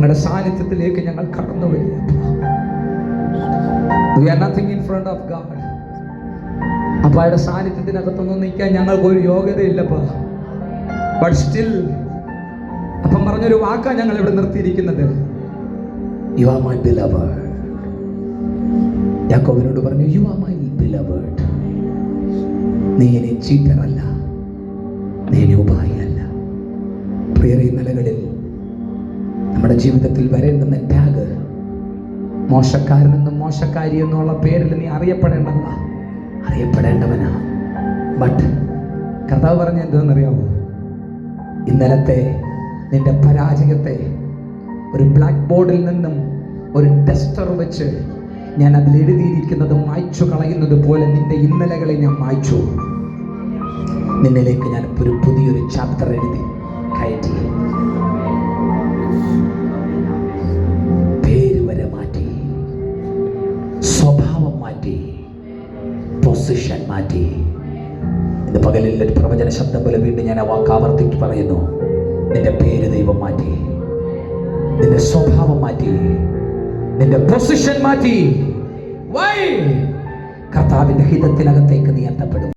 അങ്ങയുടെ സാന്നിധ്യത്തിലേക്ക് ഞങ്ങൾ കടന്നു വരിക. We are nothing in front of God. അപ്പായുടെ സാന്നിധ്യത്തിനകത്തൊന്നും നിൽക്കാൻ ഞങ്ങൾക്ക് ഒരു യോഗ്യതയില്ലപ്പാ. ബട്ട് സ്റ്റിൽ അപ്പം പറഞ്ഞൊരു വാക്കാ ഞങ്ങൾ ഇവിടെ നിർത്തിയിരിക്കുന്നത്. You are my beloved. യാക്കോബിനോട് പറഞ്ഞു, You are my beloved. നീ എന്നെ ചീറ്ററല്ല, നീ എന്നെ ഉപായല്ല. പ്രിയരെ, നിലകളിൽ നമ്മുടെ ജീവിതത്തിൽ വരേണ്ടുന്ന ടാഗ് മോശക്കാരനെന്നും മോശക്കാരി എന്നുള്ള പേരിൽ നീ അറിയപ്പെടേണ്ടവനാ. ബട്ട് കർത്താവ് പറഞ്ഞ എന്താണെന്നറിയാമോ? ഇന്നലത്തെ നിന്റെ പരാജയത്തെ ഒരു ബ്ലാക്ക് ബോർഡിൽ നിന്നും ഒരു ടെസ്റ്റർ വെച്ച് ഞാൻ അതിൽ എഴുതിയിരിക്കുന്നത് മായ്ച്ചു കളയുന്നത് പോലെ നിന്റെ ഇന്നലകളെ ഞാൻ മായ്ച്ചു. നിന്നിലേക്ക് ഞാൻ ഒരു പുതിയൊരു ചാപ്റ്റർ എഴുതി കയറ്റി. പേര് വരെ മാറ്റി, സ്വഭാവം മാറ്റി, പൊസിഷൻ മാറ്റി. ഇന്ന് പകലിൽ ഒരു പ്രവചന ശബ്ദം പോലെ വീണ്ടും ഞാൻ ആ വാക്ക് ആവർത്തിച്ച് പറയുന്നു. നിന്റെ പേര് ദൈവം മാറ്റി, നിന്റെ സ്വഭാവം മാറ്റി, നിന്റെ പൊസിഷൻ മാറ്റി. കർത്താവിന്റെ ഹിതത്തിനകത്തേക്ക് നീ എത്തപ്പെടും.